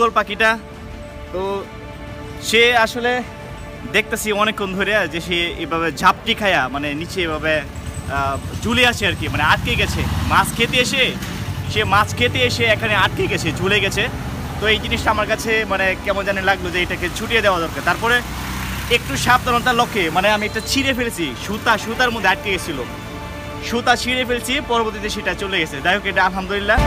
Eagle পাখিটা। তো সে আসলে দেখতেছি অনেকক্ষণ ধরে যে সে এভাবে ঝাপটি খায়া মানে নিচে এভাবে ঝুলে আছে আর কি, মানে আটকে গেছে মাছ খেতে এসে। সে মাছ খেতে এসে এখানে আটকে গেছে, ঝুলে গেছে। তো এই জিনিসটা আমার কাছে মানে কেমন জানি লাগলো যে এটাকে ছুটিয়ে দেওয়া দরকার। তারপরে একটু সাবধানতার লক্ষ্যে মানে আমি এটা ছিঁড়ে ফেলেছি, সুতার মধ্যে আটকে গেছিলো, সুতা ছিঁড়ে ফেলছি, পরবর্তীতে সেটা চলে গেছে। যাই হোক, এটা আলহামদুলিল্লাহ।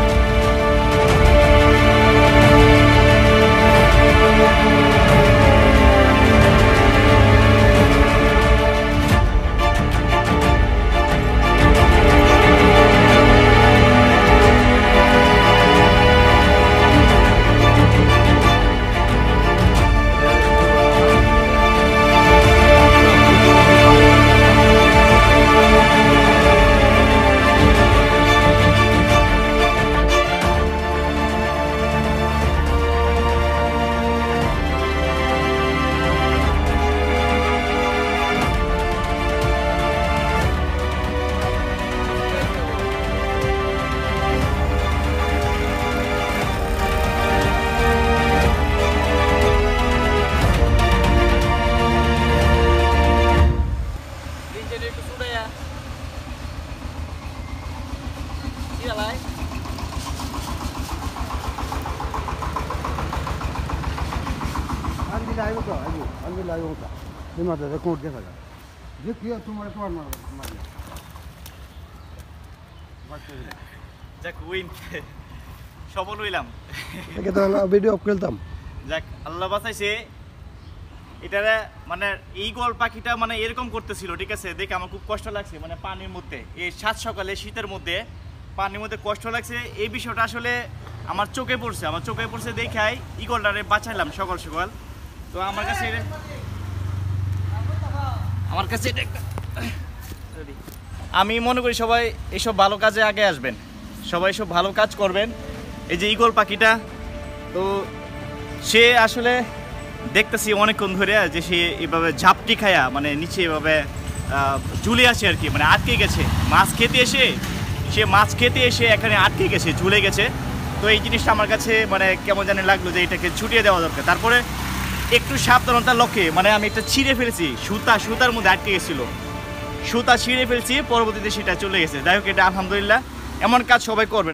সফল হইলাম, ভিডিও করতাম। যাক আল্লাহ বাঁচাইছে। এটারে মানে ঈগল পাখিটা মানে এরকম করতেছিল, ঠিক আছে, দেখে আমার খুব কষ্ট লাগছে। মানে পানির মধ্যে এই সাত সকালে শীতের মধ্যে পানির মধ্যে কষ্ট লাগছে। এই বিষয়টা আসলে আমার চোখে পড়ছে দেখাই ঈগলটারে বাঁচাইলাম সকাল সকাল। তো আমার কাছে এটা একটা আমি মনে করি সবাই এইসব ভালো কাজে আগে আসবেন, সবাই সব ভালো কাজ করবেন। এই যে ঈগল পাখিটা, তো সে আসলে দেখতেছি অনেকক্ষণ ধরে যে সে এভাবে ঝাপটি খায়া মানে নিচে এভাবে ঝুলে আছে আর কি, মানে আটকে গেছে মাছ খেতে এসে এখানে আটকে গেছে, ঝুলে গেছে। তো এই জিনিসটা আমার কাছে মানে কেমন জানি লাগলো যে এটাকে ছুটিয়ে দেওয়া দরকার। তারপরে একটু সাবধানতার লক্ষ্যে মানে আমি এটা ছিঁড়ে ফেলেছি, সুতার মধ্যে আটকে গেছিলো, সুতা ছিঁড়ে ফেলছি, পরবর্তীতে সেটা চলে গেছে। যাই হোক, এটা আলহামদুলিল্লাহ। এমন কাজ সবাই করবেন।